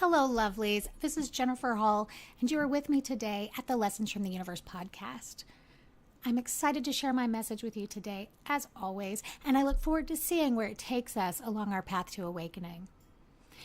Hello, lovelies. This is Jennifer Hall, and you are with me today at the Lessons from the Universe podcast. I'm excited to share my message with you today, as always, and I look forward to seeing where it takes us along our path to awakening.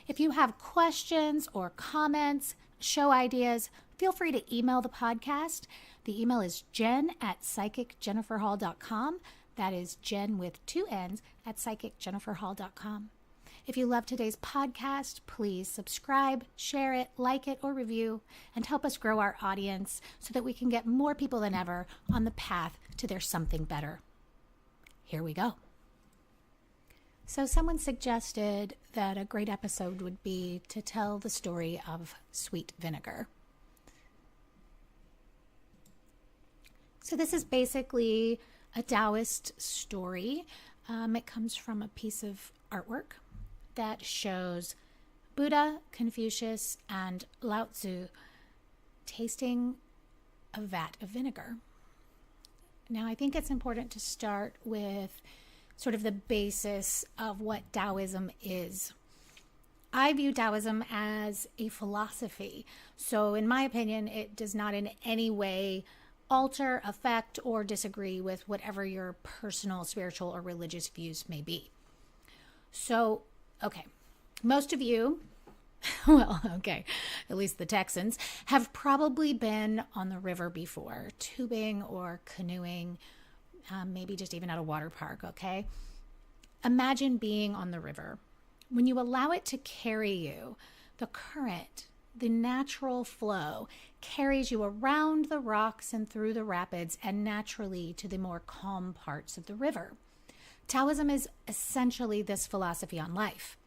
If you have questions or comments, show ideas, feel free to email the podcast. The email is jen@psychicjenniferhall.com. That is Jen with 2 N's at psychicjenniferhall.com. If you love today's podcast, please subscribe, share it, like it, or review, and help us grow our audience so that we can get more people than ever on the path to their something better. Here we go. So someone suggested that a great episode would be to tell the story of sweet vinegar. So this is basically a Taoist story. It comes from a piece of artwork that shows Buddha, Confucius, and Lao-tzu tasting a vat of vinegar. Now, I think it's important to start with sort of the basis of what Taoism is. I view Taoism as a philosophy. So in my opinion, it does not in any way alter, affect, or disagree with whatever your personal, spiritual, or religious views may be. So, okay, most of you, at least the Texans, have probably been on the river before, tubing or canoeing, maybe just even at a water park, okay? Imagine being on the river. When you allow it to carry you, the current, the natural flow, carries you around the rocks and through the rapids and naturally to the more calm parts of the river. Taoism is essentially this philosophy on life,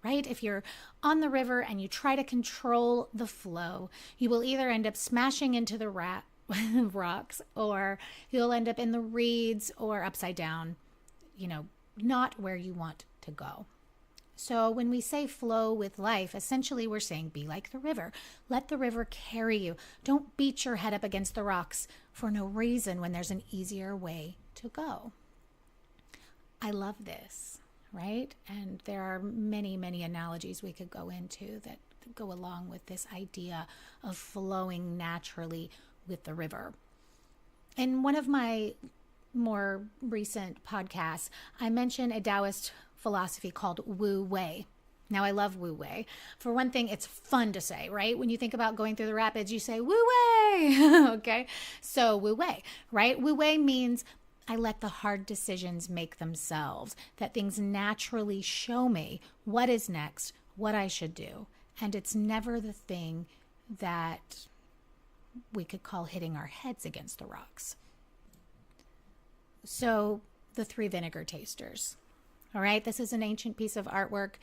right? If you're on the river and you try to control the flow, you will either end up smashing into the rocks, or you'll end up in the reeds or upside down, not where you want to go. So when we say flow with life, essentially we're saying be like the river. Let the river carry you. Don't beat your head up against the rocks for no reason when there's an easier way to go. I love this, right? And there are many, many analogies we could go into that go along with this idea of flowing naturally with the river. In one of my more recent podcasts, I mentioned a Taoist philosophy called Wu Wei. Now, I love Wu Wei. For one thing, it's fun to say, right? When you think about going through the rapids, you say Wu Wei, okay? So Wu Wei, right? Wu Wei means I let the hard decisions make themselves, that things naturally show me what is next, what I should do. And it's never the thing that we could call hitting our heads against the rocks. So the 3 vinegar tasters, all right? This is an ancient piece of artwork.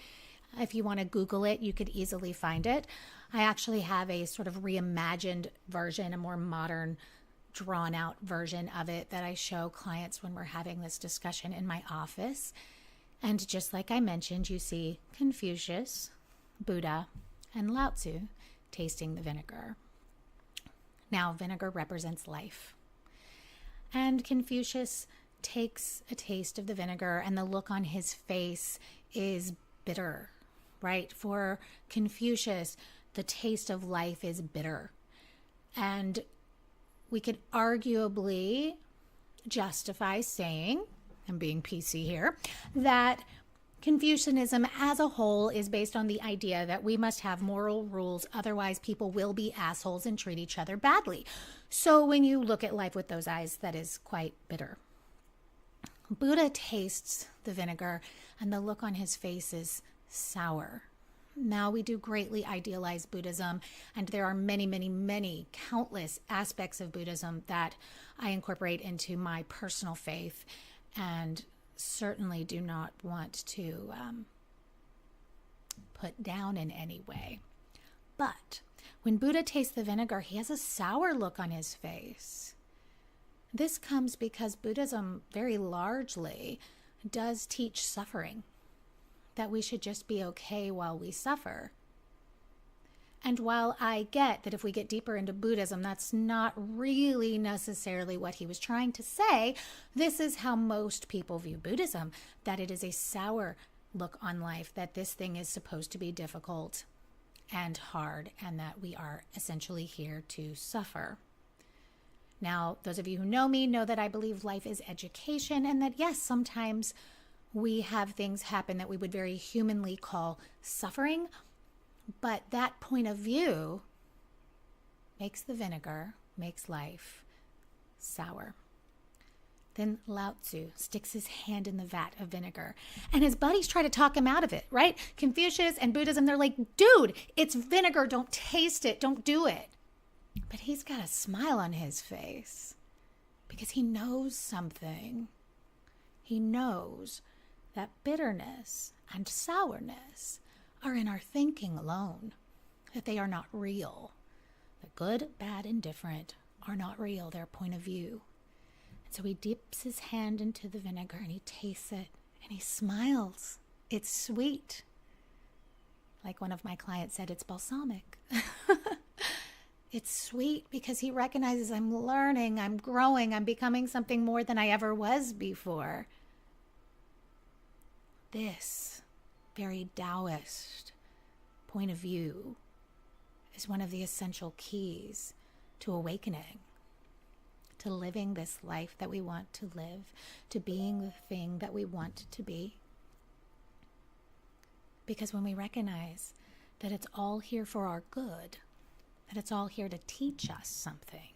If you want to Google it, you could easily find it. I actually have a sort of reimagined version, a more modern drawn out version of it that I show clients when we're having this discussion in my office. And just like I mentioned, you see Confucius, Buddha, and Lao-tzu tasting the vinegar. Now, vinegar represents life. And Confucius takes a taste of the vinegar, and the look on his face is bitter, right? For Confucius, the taste of life is bitter. And we could arguably justify saying, I'm being PC here, that Confucianism as a whole is based on the idea that we must have moral rules, otherwise people will be assholes and treat each other badly. So when you look at life with those eyes, that is quite bitter. Buddha tastes the vinegar, and the look on his face is sour. Now, we do greatly idealize Buddhism, and there are many, many, many countless aspects of Buddhism that I incorporate into my personal faith, and certainly do not want to put down in any way. But when Buddha tastes the vinegar, he has a sour look on his face. This comes because Buddhism very largely does teach suffering, that we should just be okay while we suffer. And while I get that if we get deeper into Buddhism, that's not really necessarily what he was trying to say, this is how most people view Buddhism, that it is a sour look on life, that this thing is supposed to be difficult and hard, and that we are essentially here to suffer. Now, those of you who know me know that I believe life is education, and that yes, sometimes we have things happen that we would very humanly call suffering, but that point of view makes the vinegar, makes life sour. Then Lao-tzu sticks his hand in the vat of vinegar, and his buddies try to talk him out of it, right? Confucius and Buddhism, they're like, dude, it's vinegar, don't taste it, don't do it. But he's got a smile on his face because he knows something. He knows that bitterness and sourness are in our thinking alone, that they are not real. The good, bad, and different are not real, their point of view. And so he dips his hand into the vinegar and he tastes it and he smiles. It's sweet. Like one of my clients said, it's balsamic. It's sweet because he recognizes I'm learning, I'm growing, I'm becoming something more than I ever was before. This very Taoist point of view is one of the essential keys to awakening, to living this life that we want to live, to being the thing that we want to be. Because when we recognize that it's all here for our good, that it's all here to teach us something,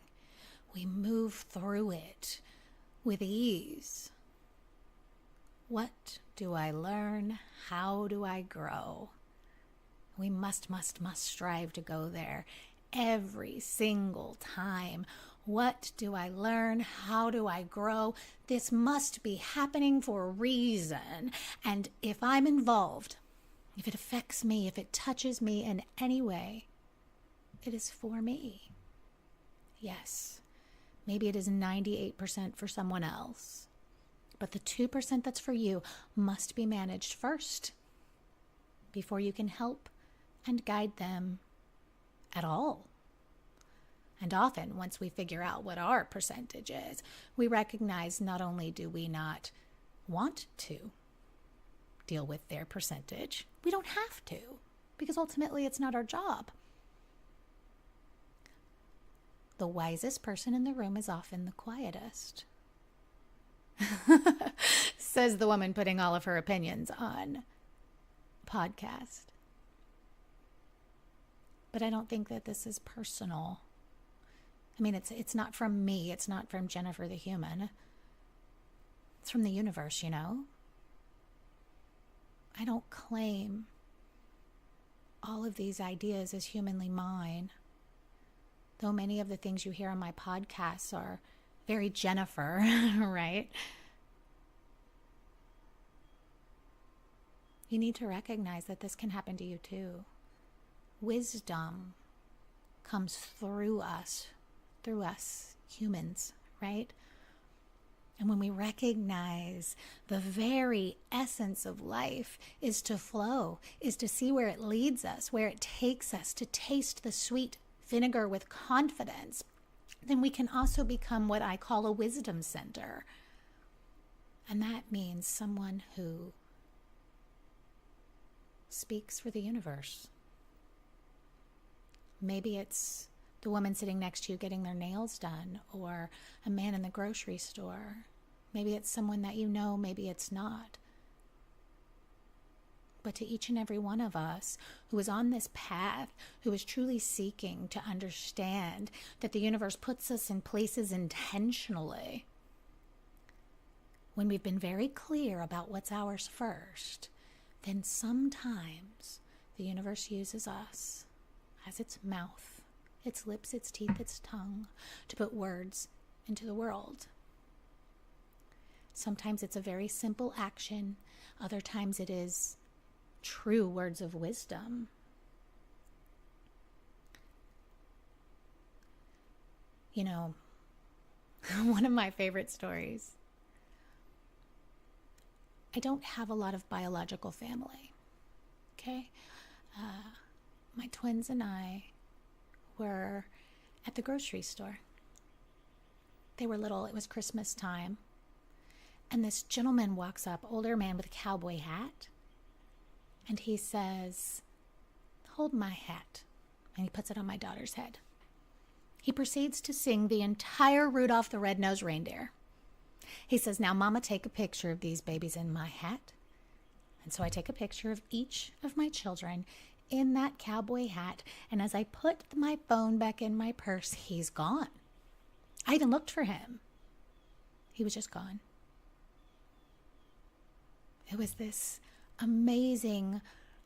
we move through it with ease. What do I learn? How do I grow? We must strive to go there every single time. What do I learn? How do I grow? This must be happening for a reason. And if I'm involved, if it affects me, if it touches me in any way, it is for me. Yes, maybe it is 98% for someone else, but the 2% that's for you must be managed first before you can help and guide them at all. And often, once we figure out what our percentage is, we recognize not only do we not want to deal with their percentage, we don't have to, because ultimately it's not our job. The wisest person in the room is often the quietest, says the woman putting all of her opinions on podcast. But I don't think that this is personal. I mean, it's not from me. It's not from Jennifer the human. It's from the universe, you know? I don't claim all of these ideas as humanly mine. Though many of the things you hear on my podcasts are very Jennifer, right? You need to recognize that this can happen to you too. Wisdom comes through us humans, right? And when we recognize the very essence of life is to flow, is to see where it leads us, where it takes us, to taste the sweet vinegar with confidence, then we can also become what I call a wisdom center. And that means someone who speaks for the universe. Maybe it's the woman sitting next to you getting their nails done, or a man in the grocery store. Maybe it's someone that you know, maybe it's not. But to each and every one of us who is on this path, who is truly seeking to understand that the universe puts us in places intentionally, when we've been very clear about what's ours first, then sometimes the universe uses us as its mouth, its lips, its teeth, its tongue, to put words into the world. Sometimes it's a very simple action. Other times it is true words of wisdom. You know, one of my favorite stories. I don't have a lot of biological family, okay? My twins and I were at the grocery store. They were little. It was Christmas time. And this gentleman walks up, older man with a cowboy hat. And he says, hold my hat. And he puts it on my daughter's head. He proceeds to sing the entire Rudolph the Red-Nosed Reindeer. He says, now, Mama, take a picture of these babies in my hat. And so I take a picture of each of my children in that cowboy hat. And as I put my phone back in my purse, he's gone. I even looked for him. He was just gone. It was this amazing,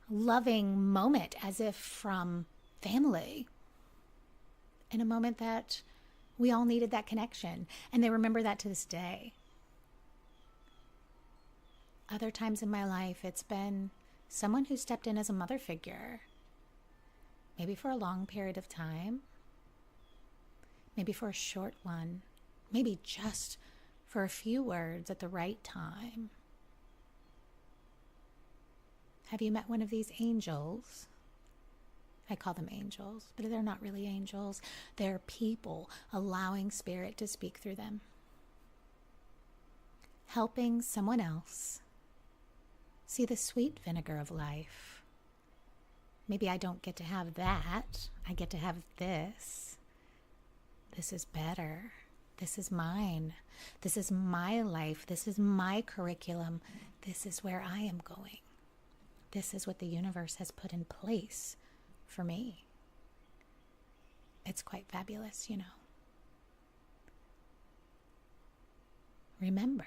loving moment, as if from family. In a moment that we all needed that connection. And they remember that to this day. Other times in my life, it's been someone who stepped in as a mother figure. Maybe for a long period of time. Maybe for a short one. Maybe just for a few words at the right time. Have you met one of these angels? I call them angels, but they're not really angels. They're people allowing spirit to speak through them. Helping someone else see the sweet vinegar of life. Maybe I don't get to have that. I get to have this. This is better. This is mine. This is my life. This is my curriculum. This is where I am going. This is what the universe has put in place for me. It's quite fabulous, you know. Remember,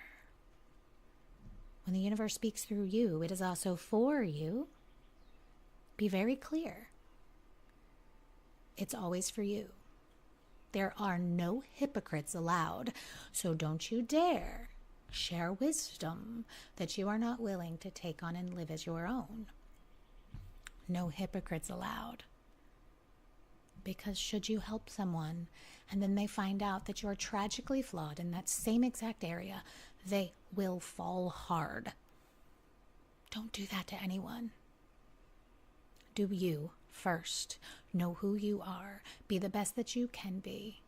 when the universe speaks through you, it is also for you. Be very clear. It's always for you. There are no hypocrites allowed, so don't you dare share wisdom that you are not willing to take on and live as your own. No hypocrites allowed. Because should you help someone and then they find out that you are tragically flawed in that same exact area, they will fall hard. Don't do that to anyone. Do you first. Know who you are. Be the best that you can be.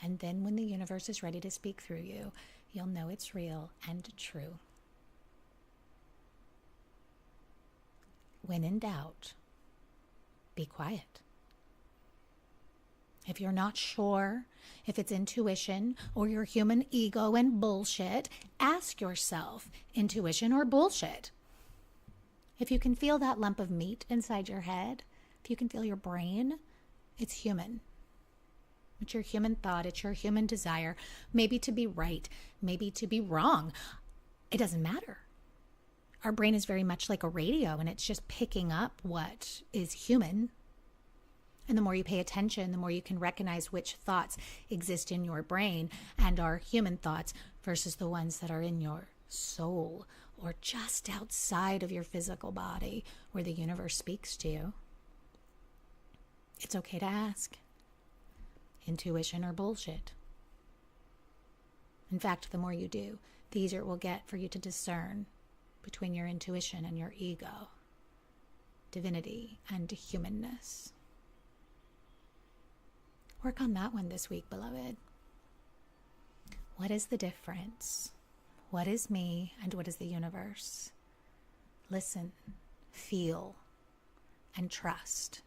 And then when the universe is ready to speak through you, you'll know it's real and true. When in doubt, be quiet. If you're not sure if it's intuition or your human ego and bullshit, ask yourself, intuition or bullshit? If you can feel that lump of meat inside your head, if you can feel your brain, it's human. It's your human thought, it's your human desire, maybe to be right, maybe to be wrong. It doesn't matter. Our brain is very much like a radio, and it's just picking up what is human. And the more you pay attention, the more you can recognize which thoughts exist in your brain and are human thoughts versus the ones that are in your soul or just outside of your physical body where the universe speaks to you. It's okay to ask. Intuition or bullshit? In fact, the more you do, the easier it will get for you to discern between your intuition and your ego, divinity and humanness. Work on that one this week, beloved. What is the difference? What is me and what is the universe? Listen, feel, and trust.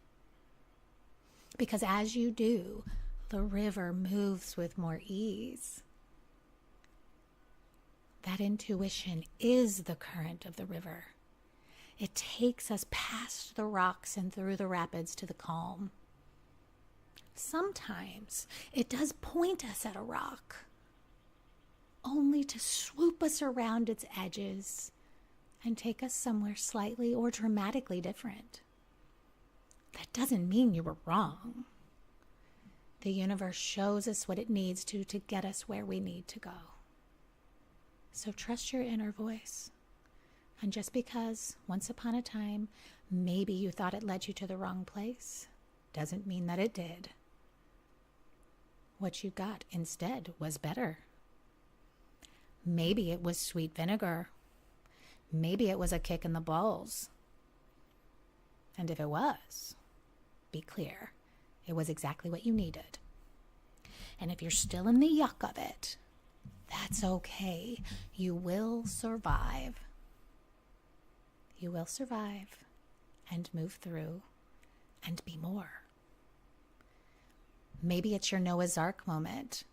Because as you do, the river moves with more ease. That intuition is the current of the river. It takes us past the rocks and through the rapids to the calm. Sometimes it does point us at a rock, only to swoop us around its edges and take us somewhere slightly or dramatically different. That doesn't mean you were wrong. The universe shows us what it needs to get us where we need to go. So trust your inner voice. And just because once upon a time, maybe you thought it led you to the wrong place, doesn't mean that it did. What you got instead was better. Maybe it was sweet vinegar. Maybe it was a kick in the balls. And if it was, be clear, it was exactly what you needed. And if you're still in the yuck of it, that's okay. You will survive. You will survive. and move through and be more. Maybe it's your Noah's Ark moment,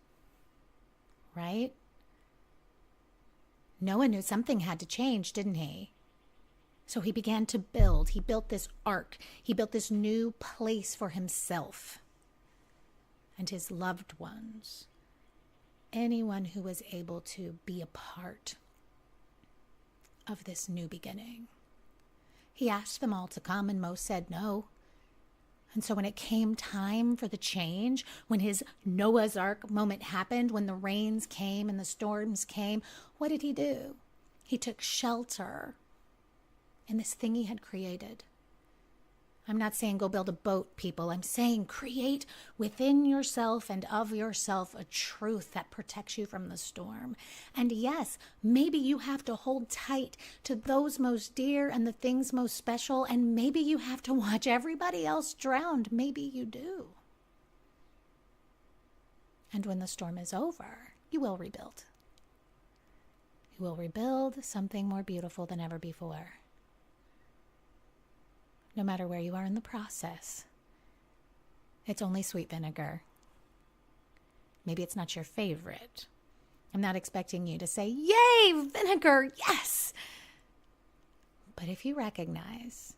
right? Noah knew something had to change, didn't he? So he began to build. He built this ark. He built this new place for himself and his loved ones. Anyone who was able to be a part of this new beginning. He asked them all to come, and most said no. And so when it came time for the change, when his Noah's Ark moment happened, when the rains came and the storms came, what did he do? He took shelter in this thing he had created. I'm not saying go build a boat, people. I'm saying create within yourself and of yourself a truth that protects you from the storm. And yes, maybe you have to hold tight to those most dear and the things most special, and maybe you have to watch everybody else drown. Maybe you do. And when the storm is over, you will rebuild. You will rebuild something more beautiful than ever before. No matter where you are in the process. It's only sweet vinegar. Maybe it's not your favorite. I'm not expecting you to say, yay, vinegar, yes! But if you recognize,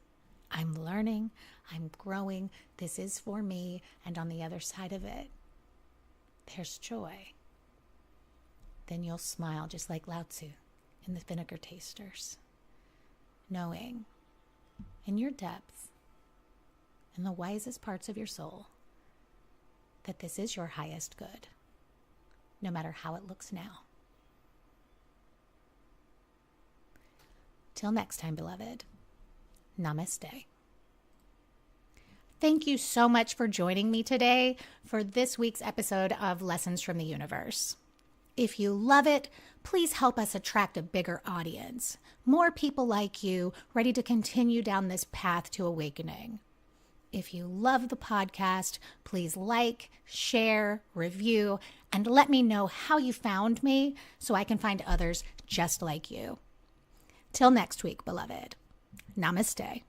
I'm learning, I'm growing, this is for me, and on the other side of it, there's joy, then you'll smile just like Lao-tzu in the Vinegar Tasters, knowing in your depth, in the wisest parts of your soul, that this is your highest good, no matter how it looks now. Till next time, beloved, namaste. Thank you so much for joining me today for this week's episode of Lessons from the Universe. If you love it, please help us attract a bigger audience. More people like you ready to continue down this path to awakening. If you love the podcast, please like, share, review, and let me know how you found me so I can find others just like you. Till next week, beloved. Namaste.